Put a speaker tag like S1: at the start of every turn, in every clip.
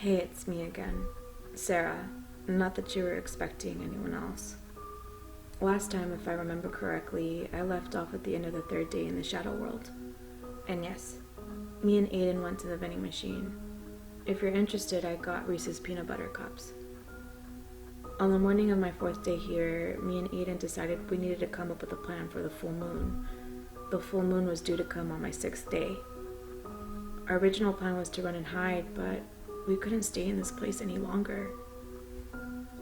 S1: Hey, it's me again. Sarah. Not that you were expecting anyone else. Last time, if I remember correctly, I left off at the end of the third day in the Shadow World. And yes, me and Aiden went to the vending machine. If you're interested, I got Reese's peanut butter cups. On the morning of my fourth day here, me and Aiden decided we needed to come up with a plan for the full moon. The full moon was due to come on my sixth day. Our original plan was to run and hide, but we couldn't stay in this place any longer.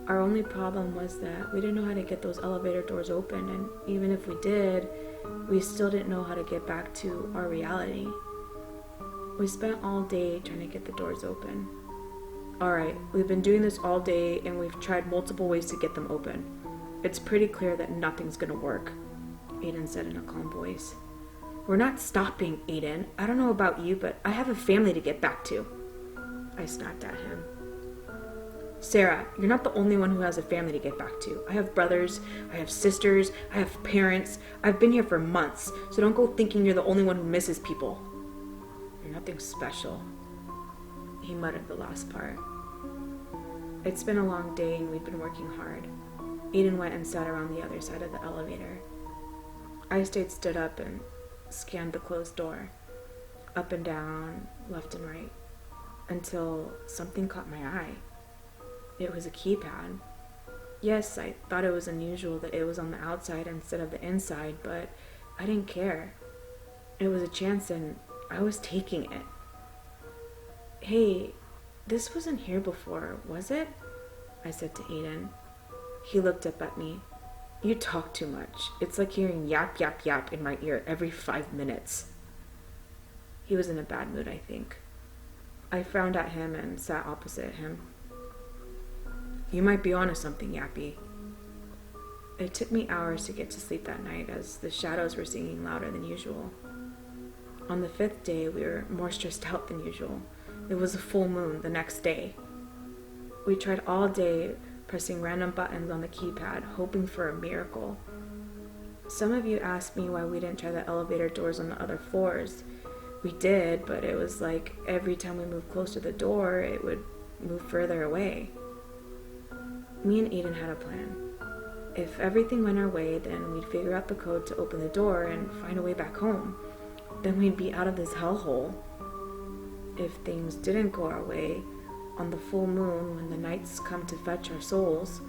S1: Our only problem was that we didn't know how to get those elevator doors open, and even if we did, we still didn't know how to get back to our reality. We spent all day trying to get the doors open. Alright, we've been doing this all day and we've tried multiple ways to get them open. It's pretty clear that nothing's gonna work, Aiden said in a calm voice. We're not stopping, Aiden. I don't know about you, but I have a family to get back to. I snapped at him. Sarah, you're not the only one who has a family to get back to. I have brothers, I have sisters, I have parents. I've been here for months, so don't go thinking you're the only one who misses people. You're nothing special. He muttered the last part. It's been a long day and we've been working hard. Aiden went and sat around the other side of the elevator. I stayed stood up and scanned the closed door, up and down, left and right, until something caught my eye. It was a keypad. Yes, I thought it was unusual that it was on the outside instead of the inside, but I didn't care. It was a chance and I was taking it. Hey, this wasn't here before, was it? I said to Aiden. He looked up at me. You talk too much. It's like hearing yap, yap, yap in my ear every 5 minutes. He was in a bad mood, I think. I frowned at him and sat opposite him. You might be onto something, Yappy. It took me hours to get to sleep that night as the shadows were singing louder than usual. On the 5th day, we were more stressed out than usual. It was a full moon the next day. We tried all day pressing random buttons on the keypad, hoping for a miracle. Some of you asked me why we didn't try the elevator doors on the other floors. We did, but it was like every time we moved close to the door, it would move further away. Me and Aiden had a plan. If everything went our way, then we'd figure out the code to open the door and find a way back home. Then we'd be out of this hellhole. If things didn't go our way, on the full moon when the knights come to fetch our souls,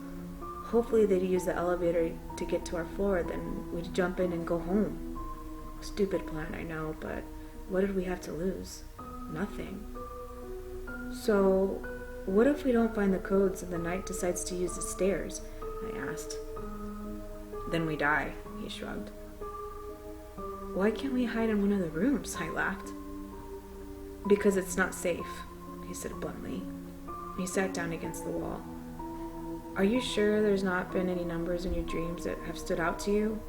S1: hopefully they'd use the elevator to get to our floor, then we'd jump in and go home. Stupid plan, I know, but what did we have to lose? Nothing. So, what if we don't find the codes and the knight decides to use the stairs? I asked. Then we die, he shrugged. Why can't we hide in one of the rooms? I laughed. Because it's not safe, he said bluntly. He sat down against the wall. Are you sure there's not been any numbers in your dreams that have stood out to you?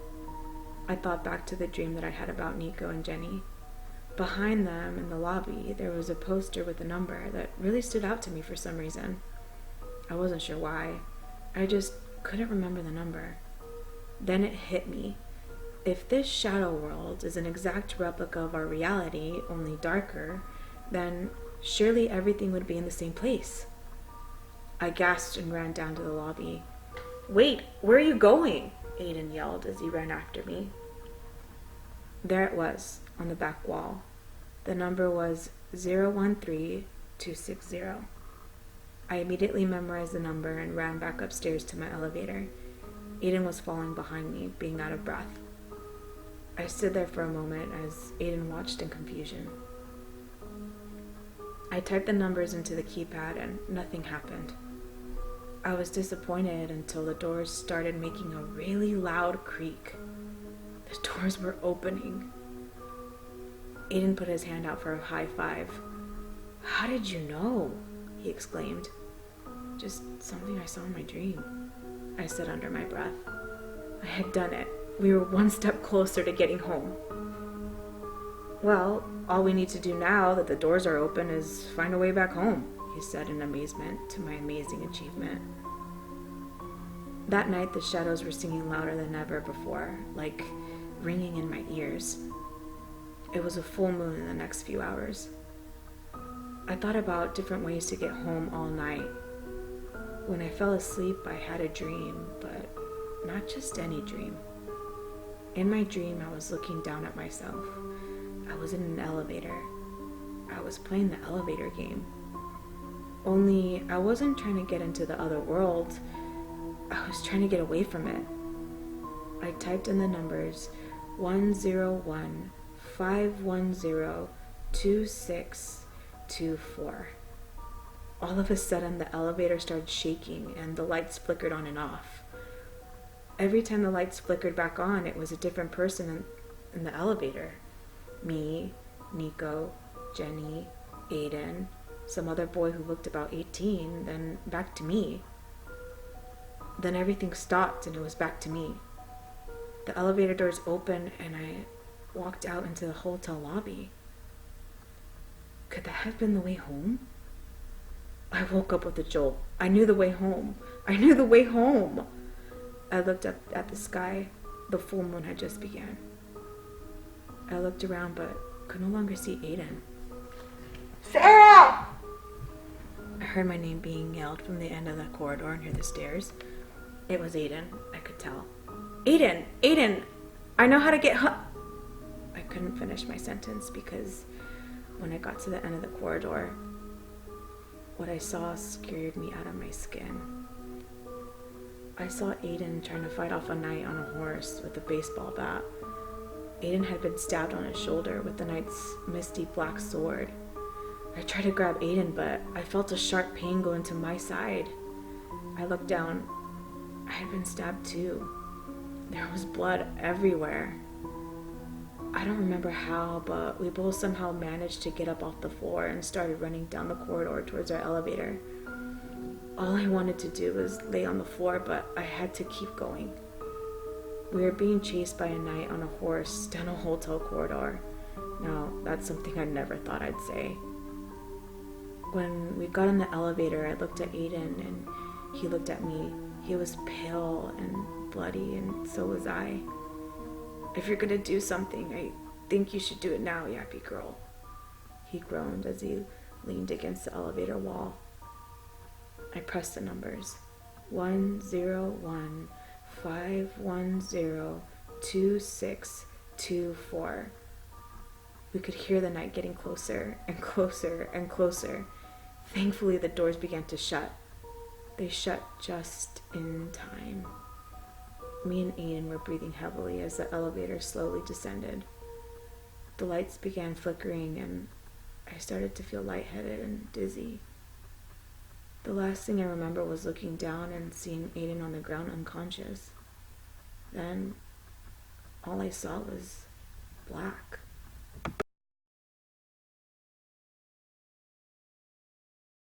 S1: I thought back to the dream that I had about Nico and Jenny. Behind them in the lobby, there was a poster with a number that really stood out to me for some reason. I wasn't sure why. I just couldn't remember the number. Then it hit me. If this shadow world is an exact replica of our reality, only darker, then surely everything would be in the same place. I gasped and ran down to the lobby. Wait, where are you going? Aiden yelled as he ran after me. There it was, on the back wall. The number was 013260. I immediately memorized the number and ran back upstairs to my elevator. Aiden was falling behind me, being out of breath. I stood there for a moment as Aiden watched in confusion. I typed the numbers into the keypad and nothing happened. I was disappointed until the doors started making a really loud creak. The doors were opening. Aiden put his hand out for a high five. How did you know? He exclaimed. Just something I saw in my dream, I said under my breath. I had done it. We were one step closer to getting home. Well, all we need to do now that the doors are open is find a way back home, he said in amazement to my amazing achievement. That night the shadows were singing louder than ever before, like ringing in my ears. It was a full moon in the next few hours. I thought about different ways to get home all night. When I fell asleep, I had a dream, but not just any dream. In my dream, I was looking down at myself. I was in an elevator. I was playing the elevator game. Only I wasn't trying to get into the other world. I was trying to get away from it. I typed in the numbers 101-510-2624. All of a sudden, the elevator started shaking and the lights flickered on and off. Every time the lights flickered back on, it was a different person in the elevator. Me, Nico, Jenny, Aiden, some other boy who looked about 18, then back to me. Then everything stopped and it was back to me. The elevator doors opened and I walked out into the hotel lobby. Could that have been the way home? I woke up with a jolt. I knew the way home. I knew the way home. I looked up at the sky. The full moon had just begun. I looked around but could no longer see Aiden.
S2: Sarah!
S1: I heard my name being yelled from the end of the corridor near the stairs. It was Aiden, I could tell. Aiden! Aiden! I know how to get I couldn't finish my sentence because when I got to the end of the corridor, what I saw scared me out of my skin. I saw Aiden trying to fight off a knight on a horse with a baseball bat. Aiden had been stabbed on his shoulder with the knight's misty black sword. I tried to grab Aiden, but I felt a sharp pain go into my side. I looked down. I had been stabbed too. There was blood everywhere. I don't remember how, but we both somehow managed to get up off the floor and started running down the corridor towards our elevator. All I wanted to do was lay on the floor, but I had to keep going. We were being chased by a knight on a horse down a hotel corridor. Now, that's something I never thought I'd say. When we got in the elevator, I looked at Aiden and he looked at me. He was pale and bloody, and so was I. If you're gonna do something, I think you should do it now, yappy girl. He groaned as he leaned against the elevator wall. I pressed the numbers. 101-510-2624. We could hear the night getting closer and closer and closer. Thankfully, the doors began to shut. They shut just in time. Me and Aiden were breathing heavily as the elevator slowly descended. The lights began flickering and I started to feel lightheaded and dizzy. The last thing I remember was looking down and seeing Aiden on the ground unconscious. Then all I saw was black.